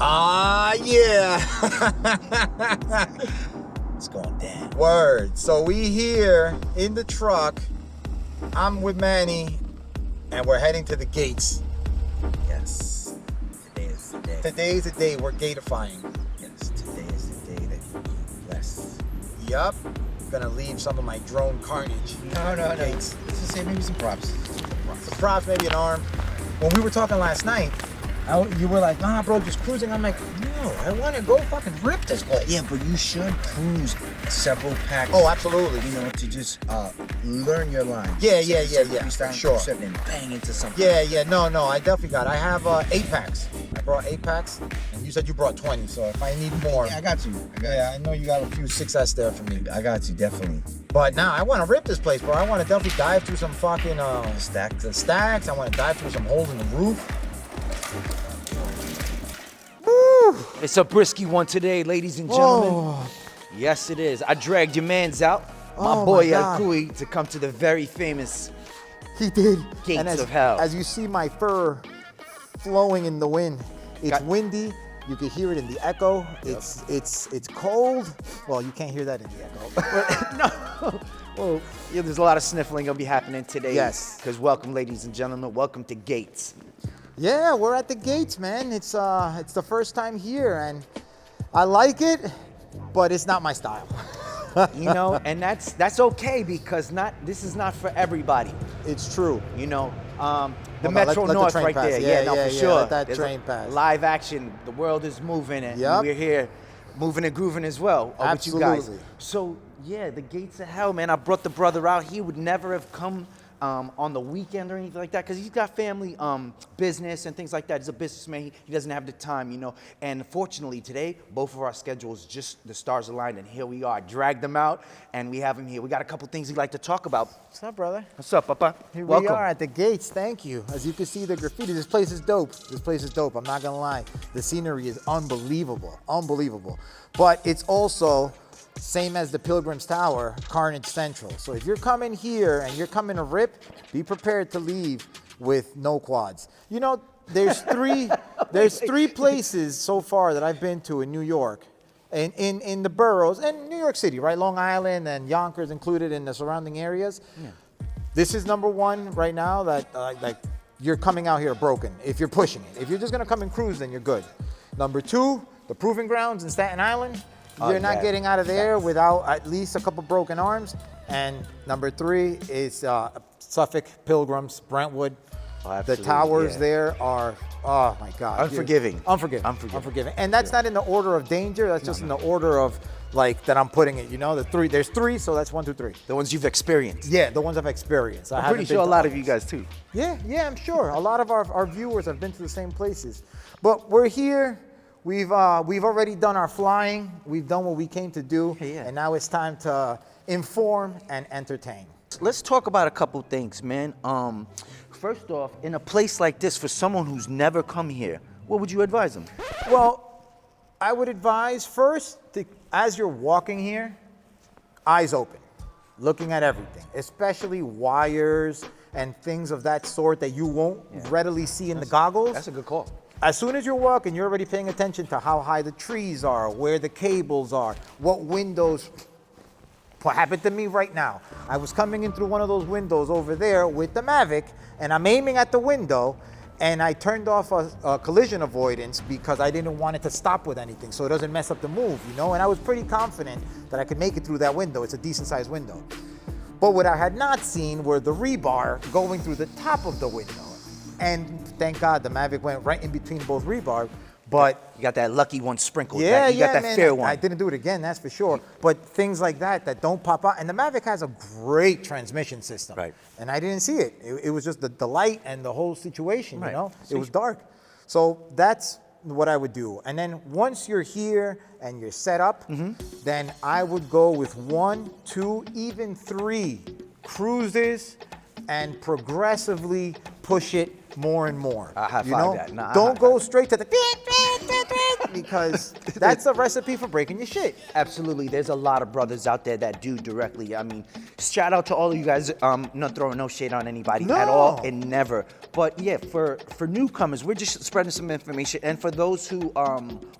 Ah, yeah. It's going down. Word. So we here in the truck. I'm with Manny, and we're heading to the gates. Yes. Today is the day. Today is the day we're gatifying. Yes, today is the day that you be blessed. Yup. Gonna leave some of my drone carnage. No. Gates. Let's just say maybe some props. Some props, maybe an arm. When we were talking last night, you were like, nah, bro, just cruising. I'm like, no, I want to go fucking rip this place. Yeah, but you should cruise several packs. Oh, absolutely. You know, to just learn your lines. Yeah, For sure. And bang into something. Yeah, no, I definitely got it. I have 8 packs. I brought 8 packs, and you said you brought 20, so if I need more. Yeah, I got you. I know you got a few 6S there for me. I got you, definitely. But now I want to rip this place, bro. I want to definitely dive through some fucking the stacks. I want to dive through some holes in the roof. Woo! It's a brisky one today, ladies and gentlemen. Oh. Yes, it is. I dragged your mans out, my Oh, boy my God. ElCuy, to come to the very famous He did. Gates and of hell. As you see my fur flowing in the wind, it's windy. You can hear it in the echo. Yep. It's cold. Well, you can't hear that in the echo. No. Well, yeah, there's a lot of sniffling gonna be happening today. Yes. Because welcome, ladies and gentlemen. Welcome to Gates. Yeah, we're at the gates, man. It's the first time here, and I like it, but it's not my style. You know, and that's okay because this is not for everybody. It's true. You know, the on, Metro let the North train right pass. there. Yeah, No, yeah, for yeah, sure. let that There's train pass. Live action. The world is moving, and Yep. we're here moving and grooving as well with you guys. Absolutely. So yeah, the gates of hell, man. I brought the brother out. He would never have come on the weekend or anything like that because he's got family business and things like that. He's a businessman. He doesn't have the time, you know. And fortunately today, both of our schedules, just the stars aligned, and here we are. Dragged them out, and we have him here. We got a couple things he'd like to talk about. What's up, brother? What's up, Papa? Here Welcome. we are at the gates. Thank you. As you can see, the graffiti. This place is dope. I'm not gonna lie. The scenery is unbelievable. But it's also same as the Pilgrim's Tower, Carnage Central. So if you're coming here and you're coming to rip, be prepared to leave with no quads. You know, there's three places so far that I've been to in New York, in the boroughs, and New York City, right? Long Island and Yonkers included in the surrounding areas. Yeah. This is number one right now that like you're coming out here broken if you're pushing it. If you're just gonna come and cruise, then you're good. Number 2, the Proving Grounds in Staten Island. You're not getting out of there without at least a couple broken arms. And number 3 is Suffolk, Pilgrims, Brentwood. Oh, the towers there are, oh my God. Unforgiving. Unforgiving. And that's not in the order of danger. That's just in the order of like that I'm putting it. You know, there's 3, so that's 1, 2, 3. The ones you've experienced. Yeah, the ones I've experienced. I'm pretty sure a lot of you guys too. Yeah, I'm sure. A lot of our viewers have been to the same places. But we're here. We've already done our flying. We've done what we came to do. Yeah. And now it's time to inform and entertain. Let's talk about a couple things, man. First off, in a place like this, for someone who's never come here, what would you advise them? Well, I would advise first, as you're walking here, eyes open, looking at everything, especially wires and things of that sort that you won't readily see in the goggles. That's a good call. As soon as you're walking, you're already paying attention to how high the trees are, where the cables are, what windows. What happened to me right now? I was coming in through one of those windows over there with the Mavic, and I'm aiming at the window, and I turned off a collision avoidance because I didn't want it to stop with anything so it doesn't mess up the move, you know? And I was pretty confident that I could make it through that window. It's a decent sized window. But what I had not seen were the rebar going through the top of the window. And thank God the Mavic went right in between both rebar. But you got that lucky one sprinkled. you got that man, fair one. I didn't do it again, that's for sure. But things like that don't pop out. And the Mavic has a great transmission system. Right. And I didn't see it. It was just the light and the whole situation, Right. you know? It was dark. So that's what I would do. And then once you're here and you're set up, then I would go with 1, 2, even 3 cruises and progressively push it more and more. I high you five know? that. Nah, I Don't high go five. straight to the because that's a recipe for breaking your shit. Absolutely. There's a lot of brothers out there that do directly. I mean, shout out to all of you guys. Not throwing no shade on anybody at all, No. and never. But yeah, for newcomers, we're just spreading some information. And for those who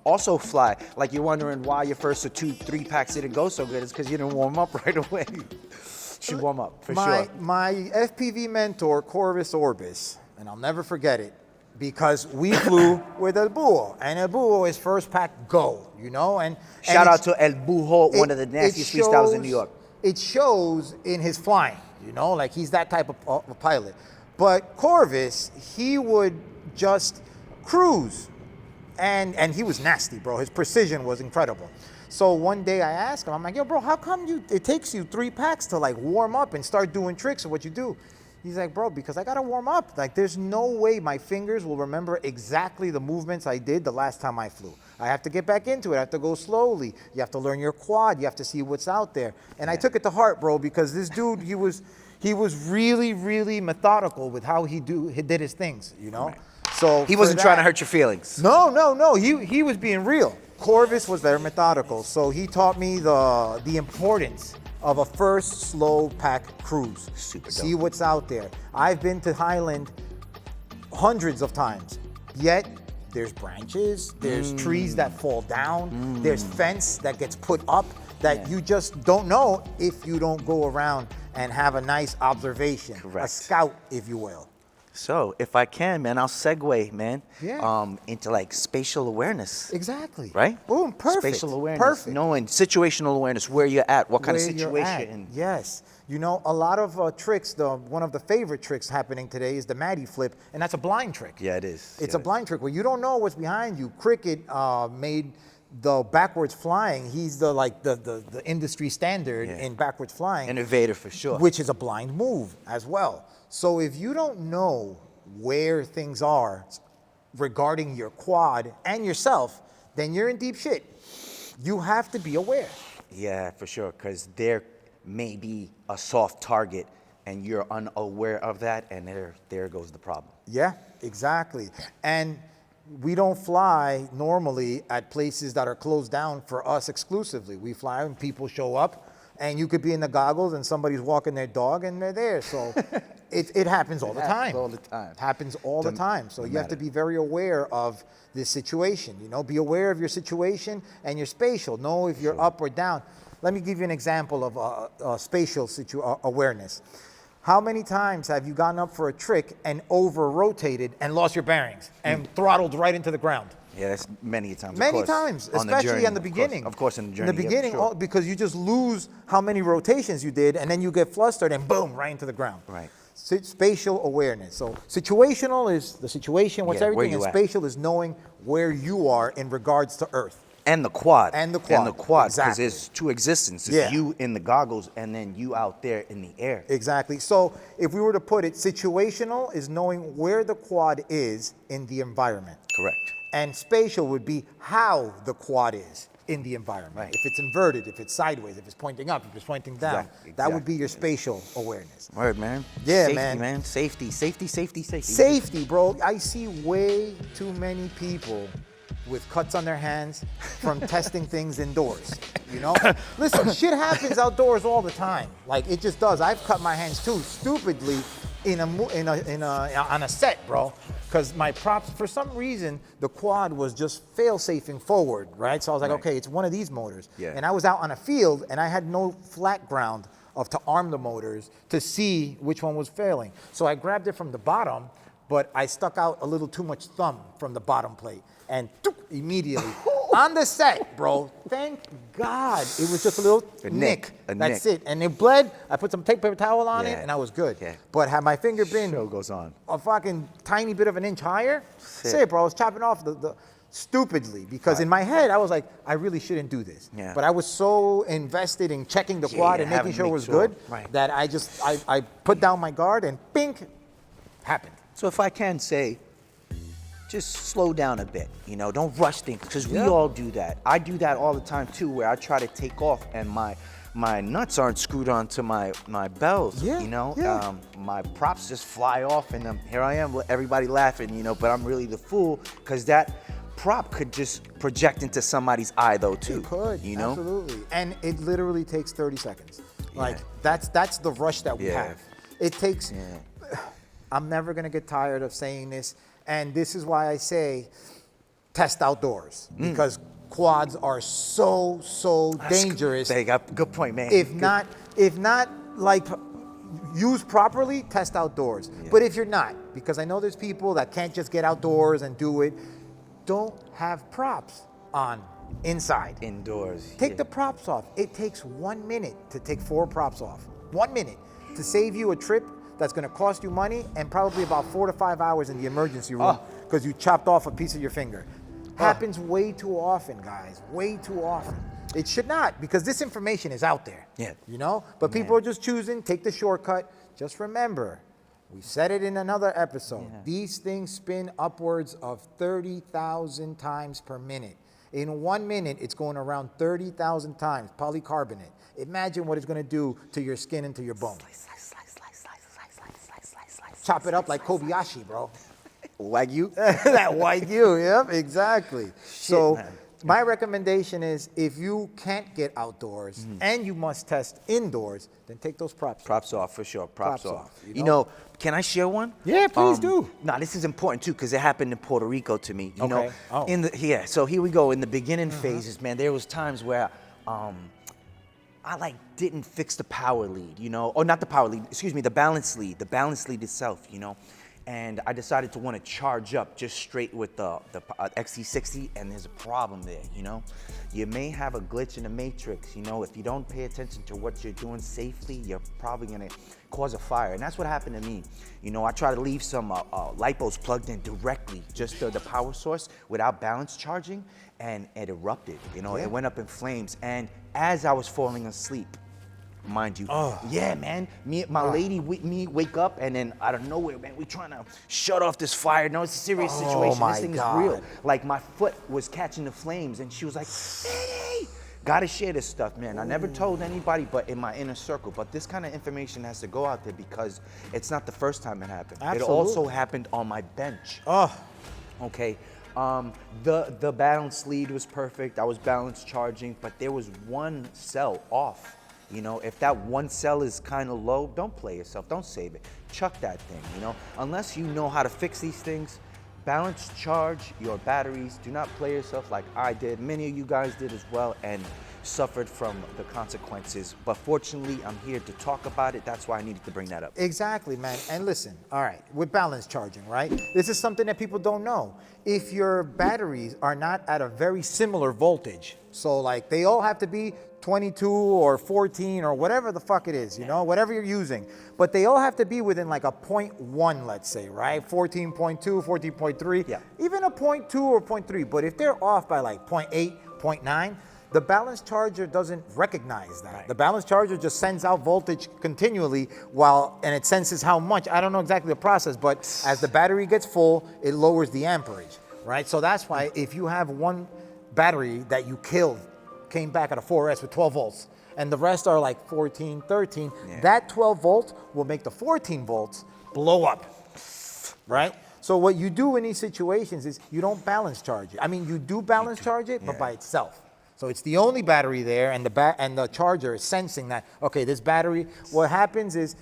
also fly, like you're wondering why your first or 2-3 packs didn't go so good, it's because you didn't warm up right away. Should warm up for sure. My FPV mentor, Corvus Orbis, and I'll never forget it, because we flew with El Búho, and El Búho is first pack go, you know? And Shout out it's- to El Bujo, one of the it nastiest freestyles in New York. It shows in his flying, you know, like he's that type of a pilot. But Corvus, he would just cruise, and he was nasty, bro. His precision was incredible. So one day I asked him, I'm like, yo, bro, how come it takes you 3 packs to like warm up and start doing tricks of what you do? He's like, bro, because I gotta warm up. Like, there's no way my fingers will remember exactly the movements I did the last time I flew. I have to get back into it. I have to go slowly. You have to learn your quad. You have to see what's out there. And I took it to heart, bro, because this dude, he was really, really methodical with how he did his things, you know? Right. So He for wasn't trying to that- hurt your feelings. No. He was being real. Corvus was very methodical, so he taught me the importance of a first slow pack cruise. Super dope. See what's out there. I've been to Highland hundreds of times, yet there's branches, there's trees that fall down, there's fence that gets put up that you just don't know if you don't go around and have a nice observation, Correct. a scout, if you will. So, if I can, man, I'll segue, man, Yeah. into like spatial awareness. Exactly. Right? Boom, perfect. Spatial awareness. Perfect. Knowing situational awareness, where you're at, what kind of Where you're at. situation. Yes. You know, a lot of tricks, one of the favorite tricks happening today is the Maddie flip, and that's a blind trick. Yeah, it is. It's Yeah, a blind trick where you don't know what's behind you. Cricket made the backwards flying. He's the industry standard Yeah. in backwards flying, Innovator for sure. which is a blind move as well. So if you don't know where things are regarding your quad and yourself, then you're in deep shit. You have to be aware. Yeah, for sure, because there may be a soft target and you're unaware of that, and there goes the problem. Yeah, exactly. And we don't fly normally at places that are closed down for us exclusively. We fly when people show up, and you could be in the goggles and somebody's walking their dog and they're there. So it happens all the time. all the time. It happens all the time. So you have to be very aware of this situation. You know, be aware of your situation and your spatial. Know if you're up or down. Let me give you an example of spatial awareness. How many times have you gone up for a trick and over-rotated and lost your bearings and throttled right into the ground? Yeah, that's many times. of Many course, times, on the especially journey, in the of course. beginning. Of course, in the journey. In the yeah, beginning, sure. because you just lose how many rotations you did, and then you get flustered, and boom, right into the ground. Right. Spatial awareness. So situational is the situation, what's Yeah, where everything, and you at. spatial is knowing where you are in regards to Earth. And the quad. And the quad, And the quad, because exactly. there's two existences. Yeah. You in the goggles, and then you out there in the air. Exactly. So if we were to put it, situational is knowing where the quad is in the environment. Correct. And spatial would be how the quad is in the environment. Right. If it's inverted, if it's sideways, if it's pointing up, if it's pointing down. That would be your spatial awareness. Word, man. Yeah, Safety, man. Safety. Safety, bro. I see way too many people with cuts on their hands from testing things indoors. You know? Listen, shit happens outdoors all the time. Like, it just does. I've cut my hands too, stupidly, on a set, bro. Because my props, for some reason, the quad was just fail-safing forward, right? So I was like, okay, it's one of these motors. Yeah. And I was out on a field, and I had no flat ground to arm the motors to see which one was failing. So I grabbed it from the bottom, but I stuck out a little too much thumb from the bottom plate. And immediately, on the set, bro, thank God, it was just a little nick. That's it. And it bled. I put some paper towel on it, Yeah. and I was good. Yeah. But had my finger been Show goes on. a fucking tiny bit of an inch higher, say, bro, I was chopping off the stupidly, because in my head, I was like, I really shouldn't do this. Yeah. But I was so invested in checking the quad and making sure it was good that I put down my guard, and bink, happened. So if I can say, just slow down a bit, you know, don't rush things, because we Yeah. all do that. I do that all the time too, where I try to take off and my my nuts aren't screwed onto my bells, Yeah, you know? yeah. My props just fly off, and here I am, everybody laughing, you know, but I'm really the fool, because that prop could just project into somebody's eye, though, too. It could, you know? absolutely. And it literally takes 30 seconds. Like, Yeah. that's the rush that we Yeah. have. It takes, Yeah. I'm never gonna get tired of saying this, and this is why I say test outdoors, because quads are so dangerous. They got good point, man. If Good. not like used properly, test outdoors. Yeah. But if you're not, because I know there's people that can't just get outdoors and do it, don't have props on inside. Indoors. Take yeah. the props off. It takes 1 minute to take 4 props off. 1 minute to save you a trip that's gonna cost you money and probably about 4 to 5 hours in the emergency room because you chopped off a piece of your finger. Happens way too often, guys. Way too often. It should not, because this information is out there. Yeah. You know? But people are just choosing, take the shortcut. Just remember, we said it in another episode. Yeah. These things spin upwards of 30,000 times per minute. In 1 minute, it's going around 30,000 times, polycarbonate. Imagine what it's gonna do to your skin and to your bone. Chop it up like Kobayashi, bro. Wagyu? That Wagyu, yep, exactly. So man. my recommendation is if you can't get outdoors and you must test indoors, then take those props. Props off, for sure. Props Props off. off, You you know, can I share one? Yeah, please do. No, this is important too, because it happened in Puerto Rico to me. You know, Okay. Oh. yeah. So here we go. In the beginning phases, man, there was times where I like didn't fix the power lead, you know, or not the power lead. Excuse me, the balance lead itself, you know. And I decided to want to charge up just straight with the XT60, and there's a problem there, you know. You may have a glitch in the matrix, you know. If you don't pay attention to what you're doing safely, you're probably gonna cause a fire. And that's what happened to me. You know, I tried to leave some lipos plugged in directly, just the power source, without balance charging, and it erupted, you know. Yeah. It went up in flames. And as I was falling asleep, mind you. Oh. Yeah, man. My lady, me wake up, and then out of nowhere, man, we trying to shut off this fire. No, it's a serious situation. my This thing God. is real. Like, my foot was catching the flames, and she was like, "Hey, gotta share this stuff, man." I never told anybody but in my inner circle. But this kind of information has to go out there because it's not the first time it happened. It also Absolutely. happened on my bench. Oh, Okay. The balance lead was perfect. I was balance charging, but there was one cell off. You know, if that one cell is kind of low, don't play yourself. Don't save it. Chuck that thing, you know. Unless you know how to fix these things, balance charge your batteries. Do not play yourself like I did. Many of you guys did as well and suffered from the consequences. But fortunately, I'm here to talk about it. That's why I needed to bring that up. exactly, man. And listen, all right, with balance charging, right? This is something that people don't know. If your batteries are not at a very similar voltage, so like they all have to be 22 or 14 or whatever the fuck it is, you know, whatever you're using, but they all have to be within like a 0.1, let's say, right? 14.2, 14.3, Yeah. even a 0.2 or 0.3. But if they're off by like 0.8, 0.9, the balance charger doesn't recognize that. Right. The balance charger just sends out voltage continually and it senses how much. I don't know exactly the process, but as the battery gets full, it lowers the amperage, right? So that's why if you have one battery that you killed, came back at a 4S with 12 volts, and the rest are like 14, 13, that 12 volt will make the 14 volts blow up, right? So what you do in these situations is you don't balance charge it. I mean, you do balance charge it, but by itself. So it's the only battery there, and the charger is sensing that, okay, this battery, what happens is,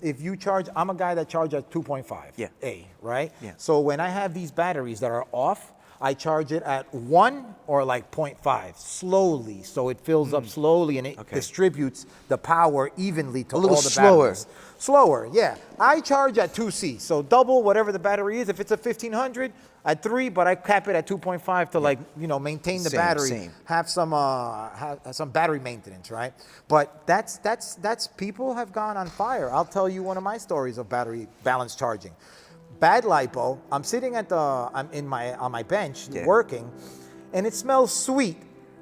if you charge, I'm a guy that charges at 2.5 A, right? Yeah. So when I have these batteries that are off, I charge it at 1 or like 0.5, slowly, so it fills up slowly and it distributes the power evenly to all the little slower. batteries. Slower, yeah. I charge at 2C, so double whatever the battery is. If it's a 1500, at 3, but I cap it at 2.5 to like, you know, maintain the battery, have some battery maintenance, right? But that's people have gone on fire. I'll tell you one of my stories of battery balance charging. Bad lipo. I'm sitting on my bench working, and it smells sweet.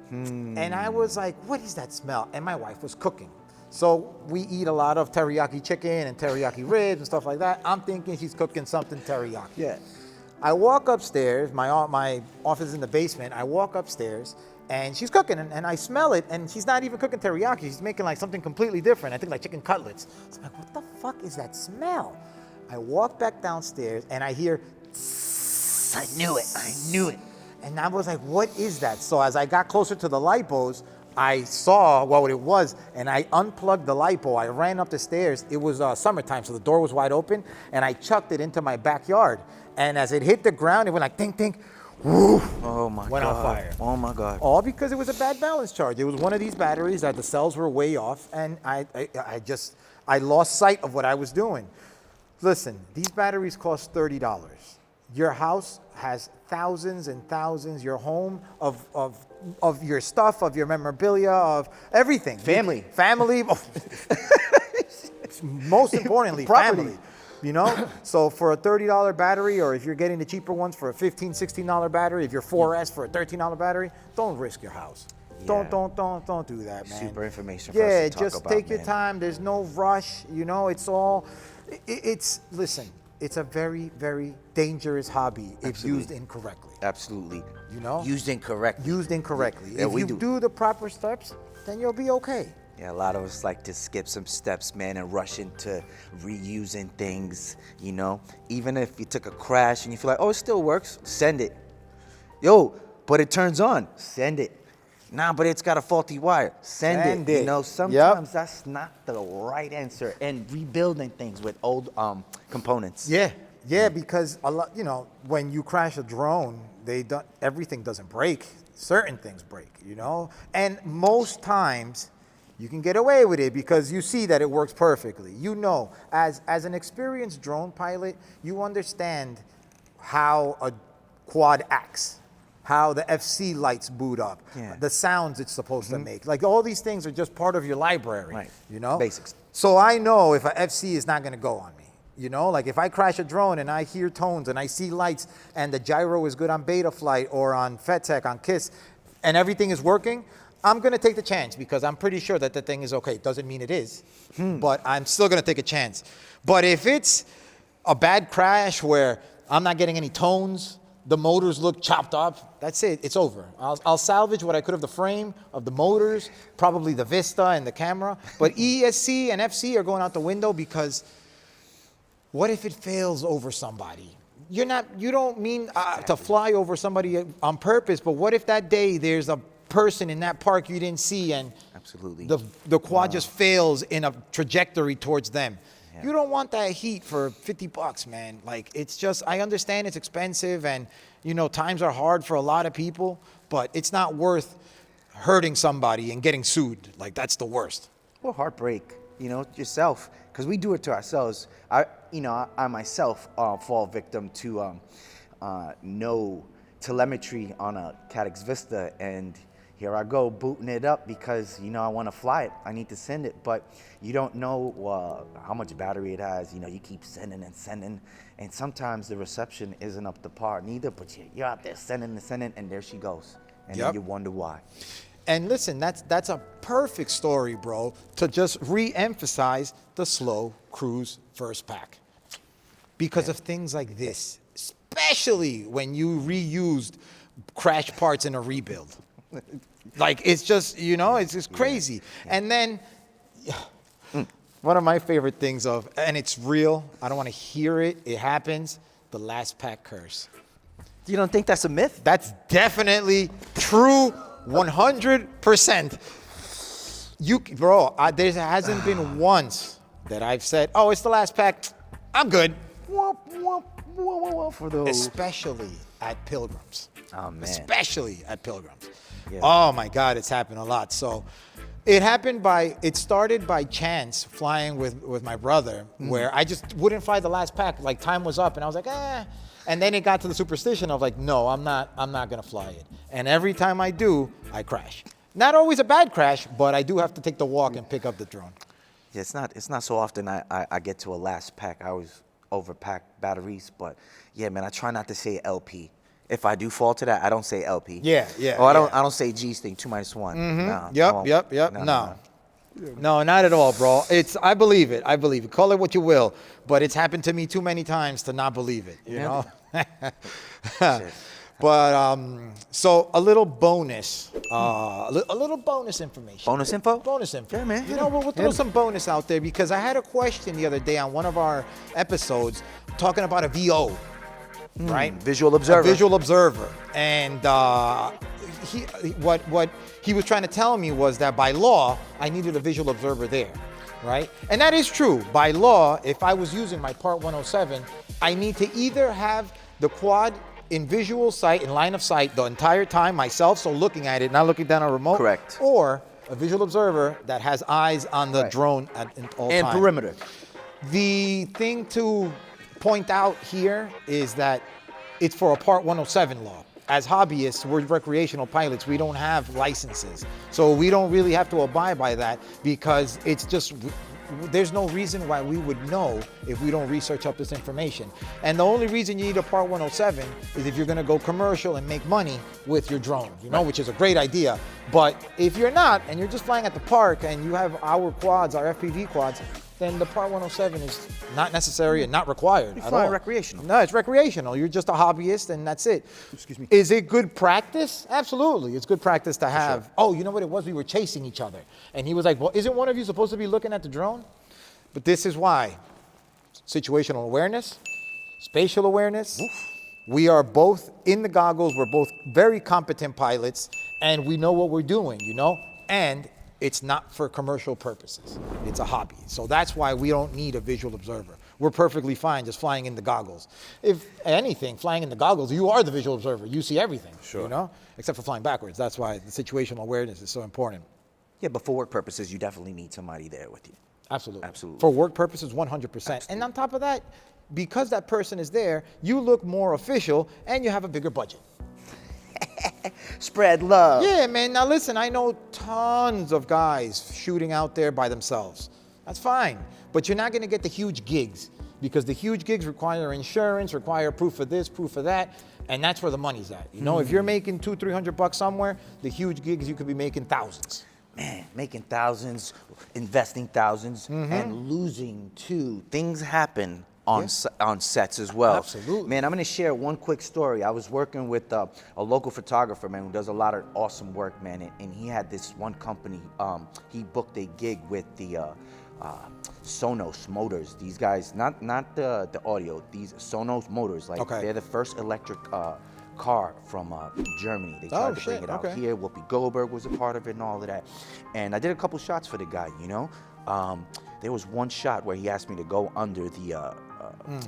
And I was like, what is that smell? And my wife was cooking. So we eat a lot of teriyaki chicken and teriyaki ribs and stuff like that. I'm thinking she's cooking something teriyaki. Yeah. I walk upstairs, my office is in the basement. I walk upstairs and she's cooking, and I smell it, and she's not even cooking teriyaki. She's making like something completely different. I think like chicken cutlets. So I'm like, what the fuck is that smell? I walk back downstairs, and I hear, I knew it. And I was like, what is that? So as I got closer to the lipos, I saw what it was, and I unplugged the lipo. I ran up the stairs. It was summertime, so the door was wide open, and I chucked it into my backyard. And as it hit the ground, it went like ding, ding, woof, Oh my went God. on fire. Oh my God. All because it was a bad balance charge. It was one of these batteries that the cells were way off, and I lost sight of what I was doing. Listen, these batteries cost $30. Your house has thousands and thousands, your home of your stuff, of your memorabilia, of everything. Family. Most importantly, Property. family. You know? So for a $30 battery, or if you're getting the cheaper ones for a $15, $16 battery, if you're 4S for a $13 battery, don't risk your house. Yeah. Don't do that, man. Super information for us Yeah, to talk just about, take your man. time. There's no rush. You know, it's all, listen, it's a very, very dangerous hobby if used incorrectly. Absolutely. You know? Used incorrectly. Used incorrectly. Yeah, if we you do the proper steps, then you'll be okay. Yeah, a lot of us like to skip some steps, man, and rush into reusing things, you know? Even if you took a crash and you feel like, oh, it still works, send it. Yo, but it turns on, send it. Nah, but it's got a faulty wire, send it. You know, sometimes that's not the right answer. And rebuilding things with old components. Yeah, because a lot, you know, when you crash a drone, everything doesn't break. Certain things break, you know? And most times, you can get away with it because you see that it works perfectly. You know, as an experienced drone pilot, you understand how a quad acts, how the FC lights boot up, the sounds it's supposed to make. Like all these things are just part of your library, Right. you know? Basics. So I know if a FC is not gonna go on me. You know, like if I crash a drone and I hear tones and I see lights and the gyro is good on Beta Flight or on FedTech, on KISS, and everything is working, I'm gonna take the chance because I'm pretty sure that the thing is okay. Doesn't mean it is, but I'm still gonna take a chance. But if it's a bad crash where I'm not getting any tones, the motors look chopped up, that's it, it's over. I'll salvage what I could of the frame, of the motors, probably the Vista and the camera, but ESC and FC are going out the window because what if it fails over somebody? You don't mean to fly over somebody on purpose, but what if that day there's a person in that park you didn't see and Absolutely. the quad just fails in a trajectory towards them? You don't want that heat for $50, man. Like, it's just, I understand it's expensive and, you know, times are hard for a lot of people, but it's not worth hurting somebody and getting sued. Like, that's the worst. Well, heartbreak, you know, yourself, because we do it to ourselves. I myself fall victim to no telemetry on a Caddx Vista, and here I go booting it up because, you know, I want to fly it. I need to send it, but you don't know how much battery it has. You know, you keep sending and sending, and sometimes the reception isn't up to par neither, but you're out there sending and sending, and there she goes. And then you wonder why. And listen, that's a perfect story, bro, to just re-emphasize the slow cruise first pack. Because of things like this, especially when you reused crash parts in a rebuild. Like, it's just, you know, it's just crazy. And then, one of my favorite things and it's real, I don't want to hear it, it happens, the last pack curse. You don't think that's a myth? That's definitely true, 100%. Bro, there hasn't been once that I've said, oh, it's the last pack, I'm good. For those. Especially at pilgrims. Oh, man. Especially at pilgrims. Yeah. Oh my God, it's happened a lot. So it started by chance flying with my brother, where I just wouldn't fly the last pack. Like, time was up and I was like, eh. And then it got to the superstition of like, no, I'm not gonna fly it. And every time I do, I crash. Not always a bad crash, but I do have to take the walk and pick up the drone. Yeah, it's not so often I get to a last pack. I always overpack batteries, but yeah, man, I try not to say LP. If I do fall to that, I don't say LP. Yeah. Or I don't say G sting 2-1. Nah, Yep. No, not at all, bro. I believe it. Call it what you will, but it's happened to me too many times to not believe it, you know? But, so a little bonus a little bonus information. Bonus info? Bonus info. Yeah, man. You know, we'll throw some bonus out there because I had a question the other day on one of our episodes talking about a VO, right? Visual observer. A visual observer. And what he was trying to tell me was that by law, I needed a visual observer there, right? And that is true. By law, if I was using my Part 107, I need to either have the quad in visual sight, in line of sight, the entire time myself, so looking at it, not looking down a remote. Correct. Or a visual observer that has eyes on the Right. drone at all And times. perimeter. The thing to point out here is that it's for a Part 107 law. As hobbyists, we're recreational pilots. We don't have licenses. So we don't really have to abide by that because it's just, there's no reason why we would know if we don't research up this information. And the only reason you need a Part 107 is if you're gonna go commercial and make money with your drone, you know, which is a great idea. But if you're not, and you're just flying at the park and you have our quads, our FPV quads, then the Part 107 is not necessary and not required You're at flying all. recreational. No, it's recreational. You're just a hobbyist and that's it. Excuse me. Is it good practice? Absolutely. It's good practice to have. Oh, you know what it was? We were chasing each other. And he was like, well, isn't one of you supposed to be looking at the drone? But this is why. Situational awareness, spatial awareness. We are both in the goggles. We're both very competent pilots and we know what we're doing, you know? And it's not for commercial purposes. It's a hobby. So that's why we don't need a visual observer. We're perfectly fine just flying in the goggles. If anything, flying in the goggles, you are the visual observer. You see everything, you know? Except for flying backwards. That's why the situational awareness is so important. Yeah, but for work purposes, you definitely need somebody there with you. Absolutely. Absolutely. For work purposes, 100%. And on top of that, because that person is there, you look more official and you have a bigger budget. Spread love. Yeah, man. Now listen, I know tons of guys shooting out there by themselves. That's fine. But you're not going to get the huge gigs because the huge gigs require insurance, require proof of this, proof of that. And that's where the money's at. You know, if you're making $200-300 somewhere, the huge gigs, you could be making thousands. Man, making thousands, investing thousands, and losing too. Things happen on on sets as well. Absolutely. Man, I'm gonna share one quick story. I was working with a local photographer, man, who does a lot of awesome work, man, and he had this one company. He booked a gig with the Sonos motors. These guys, not the audio. These Sonos motors, like they're the first electric car from Germany. They tried to bring it out here. Whoopi Goldberg was a part of it and all of that. And I did a couple shots for the guy, you know. There was one shot where he asked me to go under the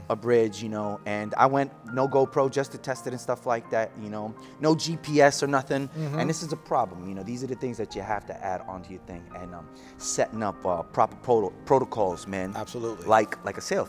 a bridge, you know, and I went no GoPro just to test it and stuff like that, you know, no GPS or nothing. And this is a problem, you know. These are the things that you have to add onto your thing, and setting up proper protocols, man. Absolutely. Like a fail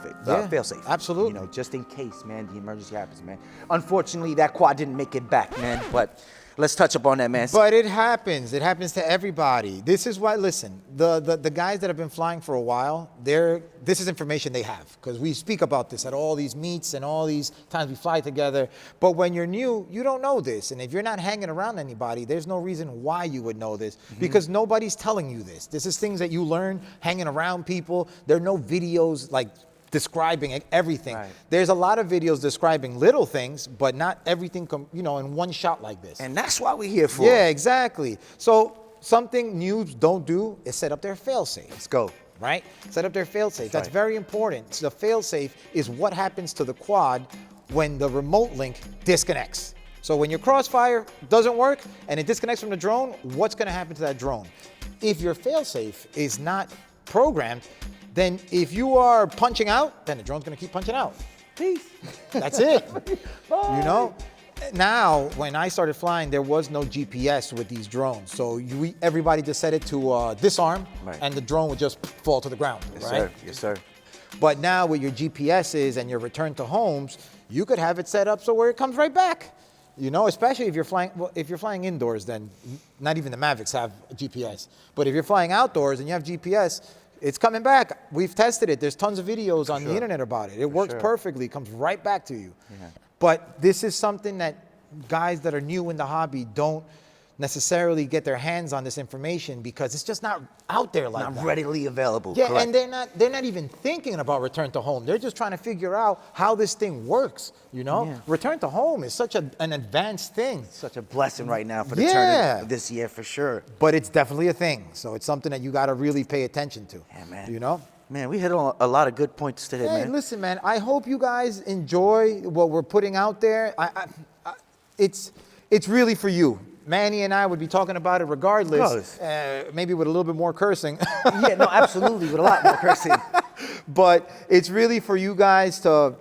safe. Absolutely. You know, just in case, man, the emergency happens, man. Unfortunately, that quad didn't make it back, man. But let's touch upon that, man. But it happens. It happens to everybody. This is why, listen, the guys that have been flying for a while, this is information they have because we speak about this at all these meets and all these times we fly together. But when you're new, you don't know this. And if you're not hanging around anybody, there's no reason why you would know this because nobody's telling you this. This is things that you learn hanging around people. There are no videos like describing everything. Right. There's a lot of videos describing little things, but not everything, you know, in one shot like this. And that's what we're here for. Yeah, exactly. So something noobs don't do is set up their fail-safe. Let's go. Right? Set up their fail-safe. That's right. very important. So the fail-safe is what happens to the quad when the remote link disconnects. So when your crossfire doesn't work and it disconnects from the drone, what's going to happen to that drone? If your fail-safe is not programmed, then if you are punching out, then the drone's gonna keep punching out. Peace. That's it. You know? Now, when I started flying, there was no GPS with these drones. So everybody just set it to disarm, and the drone would just fall to the ground, Yes, right? sir. Yes, sir. But now with your GPSs and your return to homes, you could have it set up so where it comes right back. You know, especially if you're flying, well, if you're flying indoors, then not even the Mavics have GPS. But if you're flying outdoors and you have GPS, it's coming back. We've tested it. There's tons of videos on the internet about it. It works perfectly. It comes right back to you. Yeah. But this is something that guys that are new in the hobby don't necessarily get their hands on this information because it's just not out there like Not that. readily available. Yeah, correct. and they're not even thinking about return to home. They're just trying to figure out how this thing works, you know? Yeah. Return to home is such an advanced thing. Such a blessing right now for the Yeah. turn of this year for sure. But it's definitely a thing. So it's something that you got to really pay attention to. Yeah, man. You know? Man, we hit on a lot of good points today, Hey, man. listen, man. I hope you guys enjoy what we're putting out there. It's really for you. Manny and I would be talking about it regardless, maybe with a little bit more cursing. Yeah, no, absolutely, with a lot more cursing. But it's really for you guys to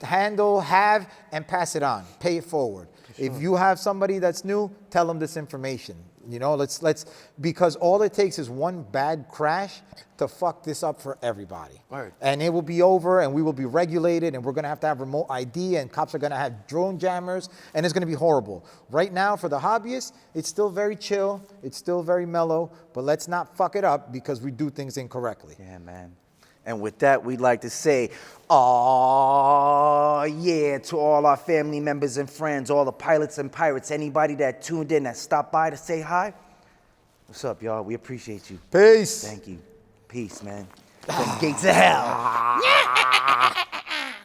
handle, have, and pass it on. Pay it forward. Sure. If you have somebody that's new, tell them this information. You know, let's because all it takes is one bad crash to fuck this up for everybody. Word. And it will be over, and we will be regulated, and we're gonna have to have remote ID, and cops are gonna have drone jammers, and it's gonna be horrible. Right now, for the hobbyists, it's still very chill, it's still very mellow, but let's not fuck it up because we do things incorrectly. Yeah, man. And with that, we'd like to say, oh yeah, to all our family members and friends, all the pilots and pirates, anybody that tuned in, that stopped by to say hi. What's up, y'all? We appreciate you. Peace. Thank you. Peace, man. From gates of hell. Yeah.